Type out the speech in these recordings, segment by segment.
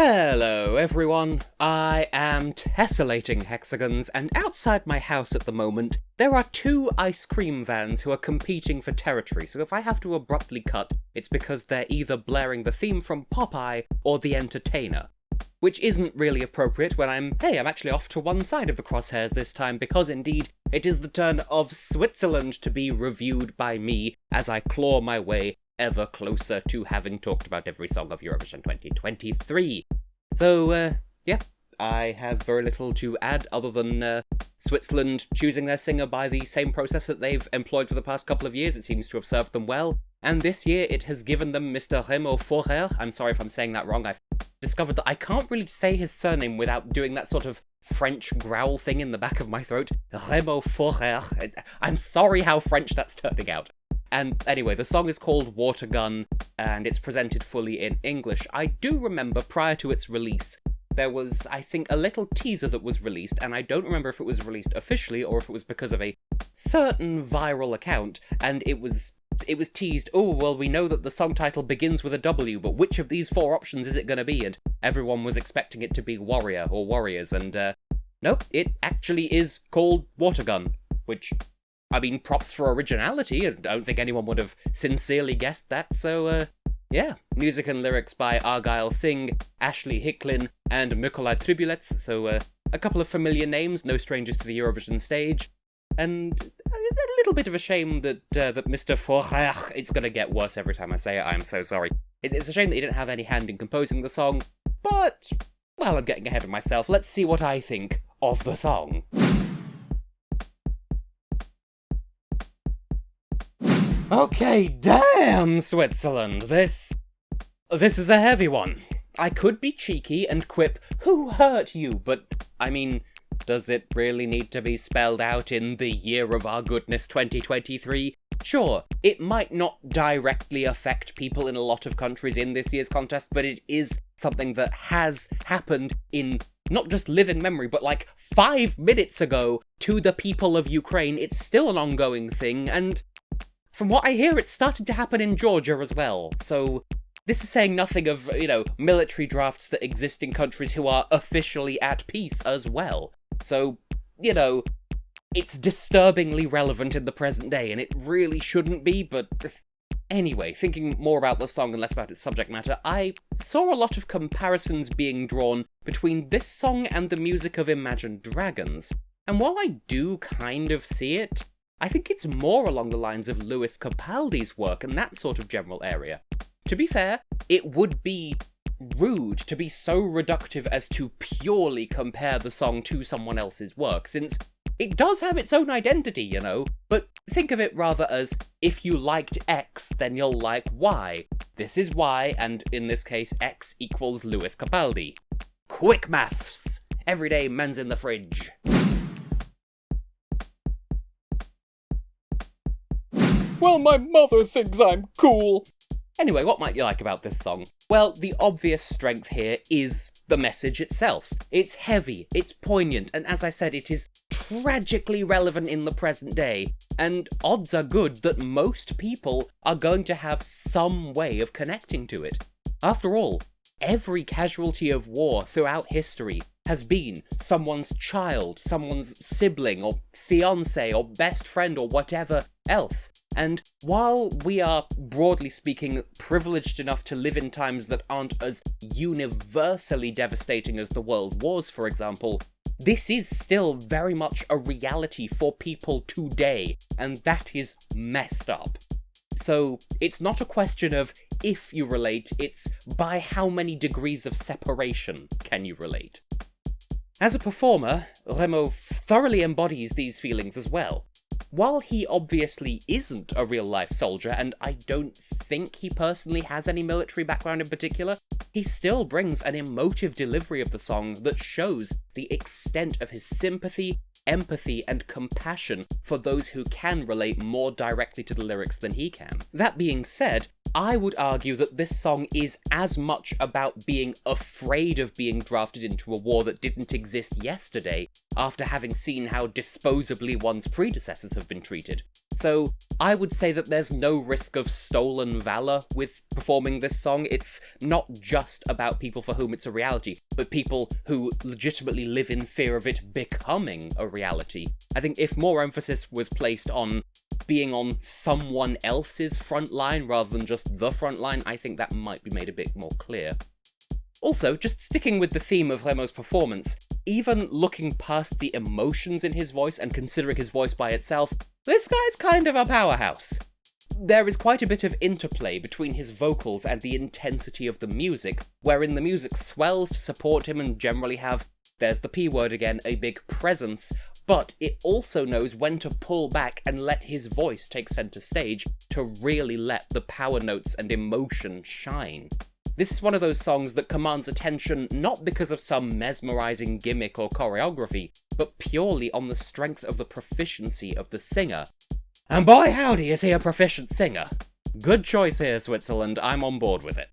Hello everyone, I am Tessellating Hexagons, and outside my house at the moment, there are two ice cream vans who are competing for territory, so if I have to abruptly cut, it's because they're either blaring the theme from Popeye or The Entertainer. Which isn't really appropriate when I'm actually off to one side of the crosshairs this time, because indeed, it is the turn of Switzerland to be reviewed by me as I claw my way ever closer to having talked about every song of Eurovision 2023. So, I have very little to add other than Switzerland choosing their singer by the same process that they've employed for the past couple of years. It seems to have served them well, and this year it has given them Mr. Remo Forrer. I'm sorry if I'm saying that wrong. I've discovered that I can't really say his surname without doing that sort of French growl thing in the back of my throat. Remo Forrer. I'm sorry how French that's turning out. And anyway, the song is called Watergun, and it's presented fully in English. I do remember prior to its release, there was, I think, a little teaser that was released, and I don't remember if it was released officially or if it was because of a certain viral account, and it was teased, oh, well, we know that the song title begins with a W, but which of these four options is it going to be? And everyone was expecting it to be Warrior or Warriors, and nope, it actually is called Watergun, which, I mean, props for originality. I don't think anyone would have sincerely guessed that, so, yeah. Music and lyrics by Argyle Singh, Ashley Hicklin, and Mykola Tribulets, so, a couple of familiar names, no strangers to the Eurovision stage, and a little bit of a shame that Mr. Forrer, it's gonna get worse every time I say it, I'm so sorry. It's a shame that he didn't have any hand in composing the song, but, well, I'm getting ahead of myself. Let's see what I think of the song. Okay, damn, Switzerland, this is a heavy one. I could be cheeky and quip, who hurt you, but, I mean, does it really need to be spelled out in the year of our goodness 2023? Sure, it might not directly affect people in a lot of countries in this year's contest, but it is something that has happened in not just living memory, but like 5 minutes ago to the people of Ukraine. It's still an ongoing thing, and from what I hear, it's started to happen in Georgia as well, so this is saying nothing of, military drafts that exist in countries who are officially at peace as well. So, it's disturbingly relevant in the present day, and it really shouldn't be, but anyway, thinking more about the song and less about its subject matter, I saw a lot of comparisons being drawn between this song and the music of Imagine Dragons, and while I do kind of see it, I think it's more along the lines of Lewis Capaldi's work and that sort of general area. To be fair, it would be rude to be so reductive as to purely compare the song to someone else's work, since it does have its own identity, but think of it rather as, if you liked X, then you'll like Y. This is Y, and in this case, X equals Lewis Capaldi. Quick maths! Everyday men's in the fridge. Well, my mother thinks I'm cool. Anyway, what might you like about this song? Well, the obvious strength here is the message itself. It's heavy, it's poignant, and as I said, it is tragically relevant in the present day. And odds are good that most people are going to have some way of connecting to it. After all, every casualty of war throughout history has been someone's child, someone's sibling, or fiancé, or best friend, or whatever else. And while we are, broadly speaking, privileged enough to live in times that aren't as universally devastating as the world wars, for example, this is still very much a reality for people today, and that is messed up. So it's not a question of if you relate, it's by how many degrees of separation can you relate. As a performer, Remo thoroughly embodies these feelings as well. While he obviously isn't a real-life soldier, and I don't think he personally has any military background in particular, he still brings an emotive delivery of the song that shows the extent of his sympathy, empathy, and compassion for those who can relate more directly to the lyrics than he can. That being said, I would argue that this song is as much about being afraid of being drafted into a war that didn't exist yesterday, after having seen how disposably one's predecessors have been treated. So I would say that there's no risk of stolen valor with performing this song. It's not just about people for whom it's a reality, but people who legitimately live in fear of it becoming a reality. I think if more emphasis was placed on being on someone else's front line rather than just the front line, I think that might be made a bit more clear. Also, just sticking with the theme of Remo's performance, even looking past the emotions in his voice and considering his voice by itself, this guy's kind of a powerhouse. There is quite a bit of interplay between his vocals and the intensity of the music, wherein the music swells to support him and generally have, there's the P word again, a big presence, but it also knows when to pull back and let his voice take center stage to really let the power notes and emotion shine. This is one of those songs that commands attention not because of some mesmerizing gimmick or choreography, but purely on the strength of the proficiency of the singer. And boy howdy is he a proficient singer. Good choice here, Switzerland, I'm on board with it.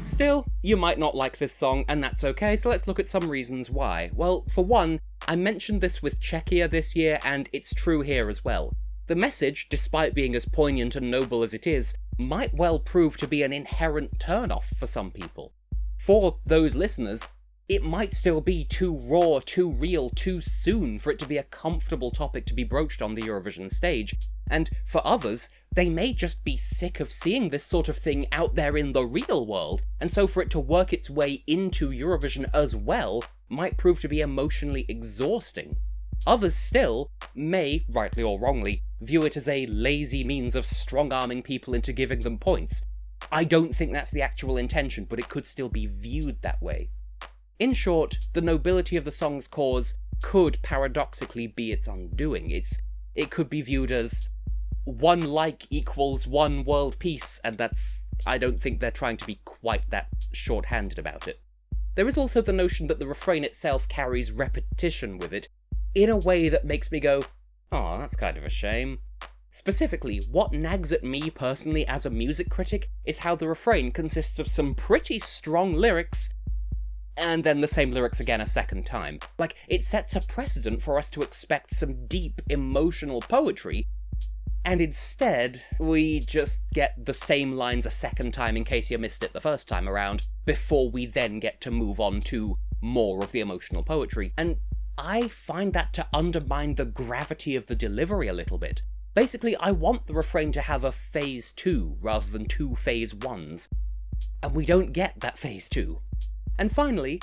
Still, you might not like this song, and that's okay, so let's look at some reasons why. Well, for one, I mentioned this with Czechia this year, and it's true here as well. The message, despite being as poignant and noble as it is, might well prove to be an inherent turn-off for some people. For those listeners, it might still be too raw, too real, too soon for it to be a comfortable topic to be broached on the Eurovision stage, and for others, they may just be sick of seeing this sort of thing out there in the real world, and so for it to work its way into Eurovision as well might prove to be emotionally exhausting. Others still may, rightly or wrongly, view it as a lazy means of strong-arming people into giving them points. I don't think that's the actual intention, but it could still be viewed that way. In short, the nobility of the song's cause could paradoxically be its undoing. It could be viewed as one like equals one world peace, and I don't think they're trying to be quite that short-handed about it. There is also the notion that the refrain itself carries repetition with it, in a way that makes me go, oh, that's kind of a shame. Specifically, what nags at me personally as a music critic is how the refrain consists of some pretty strong lyrics, and then the same lyrics again a second time. Like, it sets a precedent for us to expect some deep, emotional poetry, and instead, we just get the same lines a second time in case you missed it the first time around, before we then get to move on to more of the emotional poetry. And I find that to undermine the gravity of the delivery a little bit. Basically, I want the refrain to have a phase 2 rather than 2 phase 1s, and we don't get that phase 2. And finally,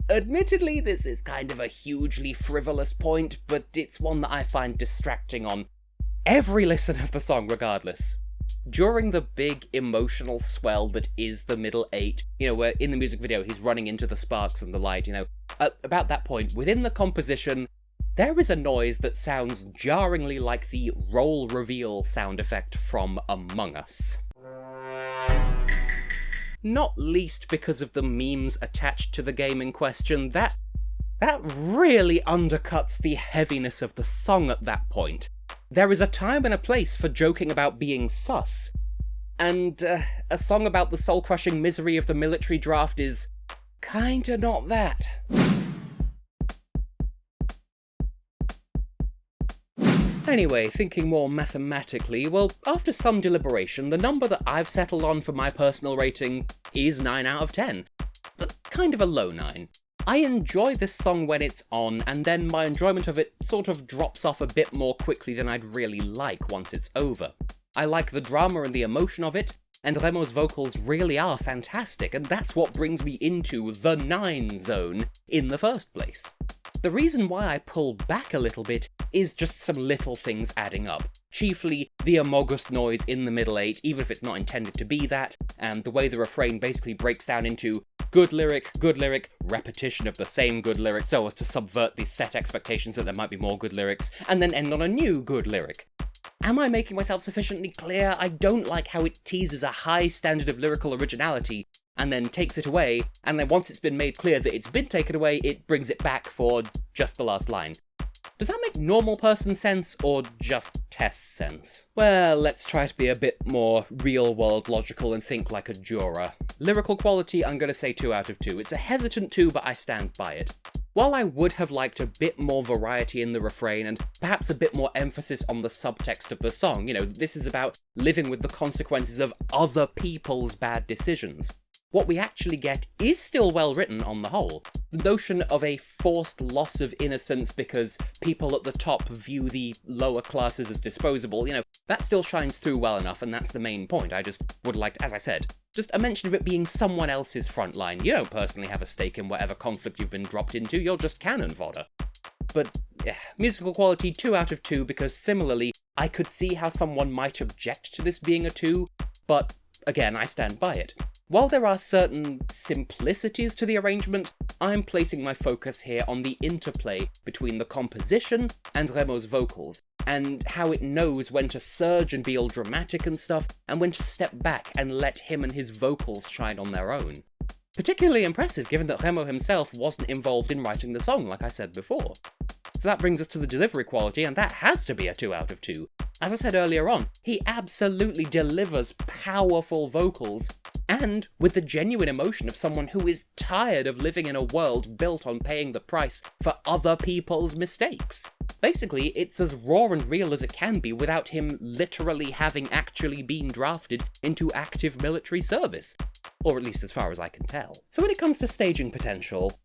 admittedly this is kind of a hugely frivolous point, but it's one that I find distracting on every listen of the song regardless. During the big emotional swell that is the middle 8, where in the music video he's running into the sparks and the light, about that point, within the composition, there is a noise that sounds jarringly like the roll reveal sound effect from Among Us. Not least because of the memes attached to the game in question, that really undercuts the heaviness of the song at that point. There is a time and a place for joking about being sus, and a song about the soul-crushing misery of the military draft is kinda not that. Anyway, thinking more mathematically, well, after some deliberation, the number that I've settled on for my personal rating is 9 out of 10, but kind of a low 9. I enjoy this song when it's on, and then my enjoyment of it sort of drops off a bit more quickly than I'd really like once it's over. I like the drama and the emotion of it, and Remo's vocals really are fantastic, and that's what brings me into the 9 zone in the first place. The reason why I pull back a little bit is just some little things adding up. Chiefly, the amogus noise in the middle 8, even if it's not intended to be that, and the way the refrain basically breaks down into good lyric, repetition of the same good lyric so as to subvert the set expectations that there might be more good lyrics, and then end on a new good lyric. Am I making myself sufficiently clear? I don't like how it teases a high standard of lyrical originality, and then takes it away, and then once it's been made clear that it's been taken away, it brings it back for just the last line. Does that make normal person sense, or just Tess sense? Well, let's try to be a bit more real-world logical and think like a juror. Lyrical quality, I'm gonna say 2 out of 2. It's a hesitant 2, but I stand by it. While I would have liked a bit more variety in the refrain and perhaps a bit more emphasis on the subtext of the song, this is about living with the consequences of other people's bad decisions, what we actually get is still well written on the whole. The notion of a forced loss of innocence because people at the top view the lower classes as disposable, that still shines through well enough, and that's the main point. I just would like to, as I said, just a mention of it being someone else's front line. You don't personally have a stake in whatever conflict you've been dropped into, you're just cannon fodder. But, yeah, musical quality 2 out of 2, because similarly, I could see how someone might object to this being a 2, but again, I stand by it. While there are certain simplicities to the arrangement, I'm placing my focus here on the interplay between the composition and Remo's vocals, and how it knows when to surge and be all dramatic and stuff, and when to step back and let him and his vocals shine on their own. Particularly impressive given that Remo himself wasn't involved in writing the song, like I said before. So that brings us to the delivery quality, and that has to be a 2 out of 2. As I said earlier on, he absolutely delivers powerful vocals, and with the genuine emotion of someone who is tired of living in a world built on paying the price for other people's mistakes. Basically, it's as raw and real as it can be without him literally having actually been drafted into active military service. Or at least as far as I can tell. So when it comes to staging potential,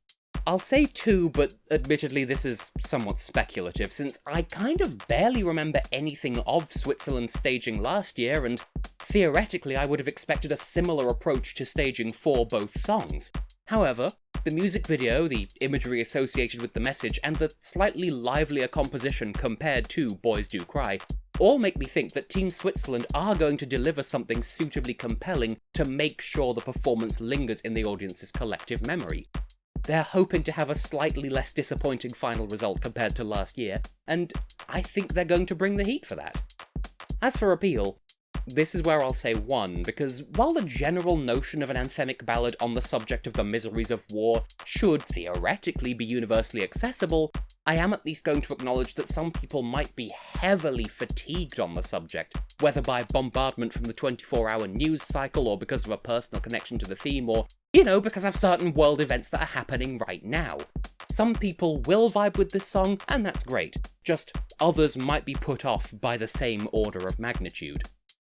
I'll say 2, but admittedly this is somewhat speculative, since I kind of barely remember anything of Switzerland's staging last year, and theoretically I would have expected a similar approach to staging for both songs. However, the music video, the imagery associated with the message, and the slightly livelier composition compared to Boys Do Cry all make me think that Team Switzerland are going to deliver something suitably compelling to make sure the performance lingers in the audience's collective memory. They're hoping to have a slightly less disappointing final result compared to last year, and I think they're going to bring the heat for that. As for appeal, this is where I'll say 1, because while the general notion of an anthemic ballad on the subject of the miseries of war should theoretically be universally accessible, I am at least going to acknowledge that some people might be heavily fatigued on the subject, whether by bombardment from the 24-hour news cycle or because of a personal connection to the theme, or, because of certain world events that are happening right now. Some people will vibe with this song, and that's great, just others might be put off by the same order of magnitude.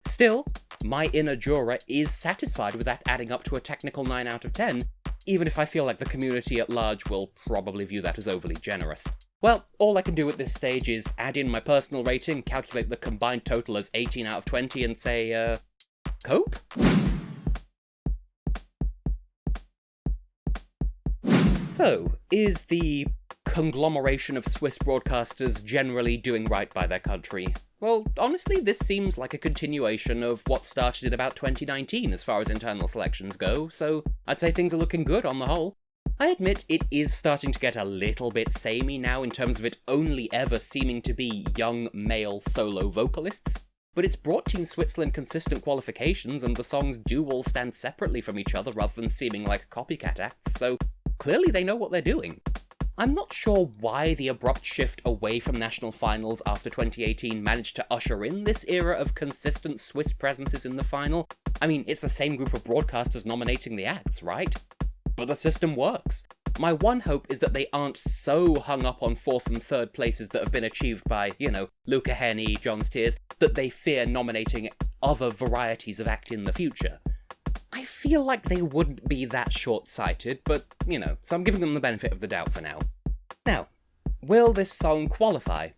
Still, my inner juror is satisfied with that adding up to a technical 9 out of 10, even if I feel like the community at large will probably view that as overly generous. Well, all I can do at this stage is add in my personal rating, calculate the combined total as 18 out of 20, and say, cope? So, is the conglomeration of Swiss broadcasters generally doing right by their country? Well, honestly, this seems like a continuation of what started in about 2019 as far as internal selections go, so I'd say things are looking good on the whole. I admit it is starting to get a little bit samey now in terms of it only ever seeming to be young male solo vocalists, but it's brought Team Switzerland consistent qualifications, and the songs do all stand separately from each other rather than seeming like copycat acts, so clearly they know what they're doing. I'm not sure why the abrupt shift away from national finals after 2018 managed to usher in this era of consistent Swiss presences in the final. I mean, it's the same group of broadcasters nominating the acts, right? But the system works. My one hope is that they aren't so hung up on 4th and 3rd places that have been achieved by, Luca Henney, John's Tears, that they fear nominating other varieties of act in the future. I feel like they wouldn't be that short-sighted, but, so I'm giving them the benefit of the doubt for now. Now, will this song qualify?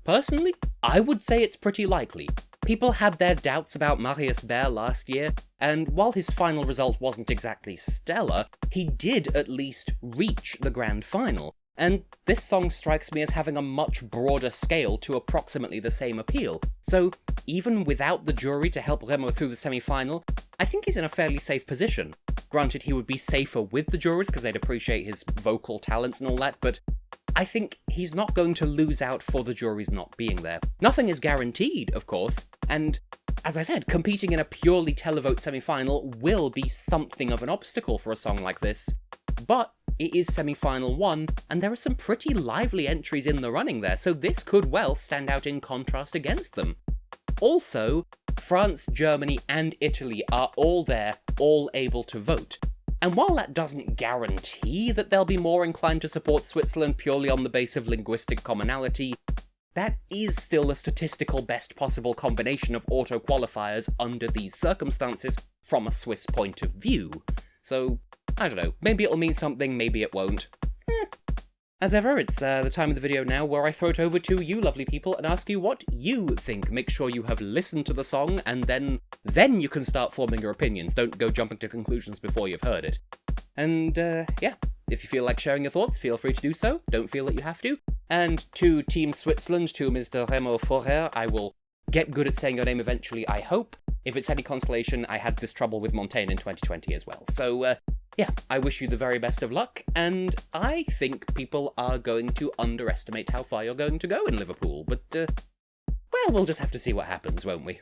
Personally, I would say it's pretty likely. People had their doubts about Marius Bear last year, and while his final result wasn't exactly stellar, he did at least reach the grand final. And this song strikes me as having a much broader scale to approximately the same appeal. So, even without the jury to help Remo through the semi-final, I think he's in a fairly safe position. Granted, he would be safer with the jurors because they'd appreciate his vocal talents and all that, but I think he's not going to lose out for the juries not being there. Nothing is guaranteed, of course, and as I said, competing in a purely televote semi-final will be something of an obstacle for a song like this, but it is semi-final 1, and there are some pretty lively entries in the running there, so this could well stand out in contrast against them. Also, France, Germany, and Italy are all there, all able to vote. And while that doesn't guarantee that they'll be more inclined to support Switzerland purely on the basis of linguistic commonality, that is still a statistical best possible combination of auto-qualifiers under these circumstances from a Swiss point of view. So, I don't know, maybe it'll mean something, maybe it won't. As ever, it's the time of the video now where I throw it over to you lovely people and ask you what you think. Make sure you have listened to the song, and then you can start forming your opinions. Don't go jumping to conclusions before you've heard it. And, yeah, if you feel like sharing your thoughts, feel free to do so. Don't feel that you have to. And to Team Switzerland, to Mr. Remo Forrer, I will get good at saying your name eventually, I hope. If it's any consolation, I had this trouble with Montaigne in 2020 as well. So, yeah, I wish you the very best of luck, and I think people are going to underestimate how far you're going to go in Liverpool, but, well, we'll just have to see what happens, won't we?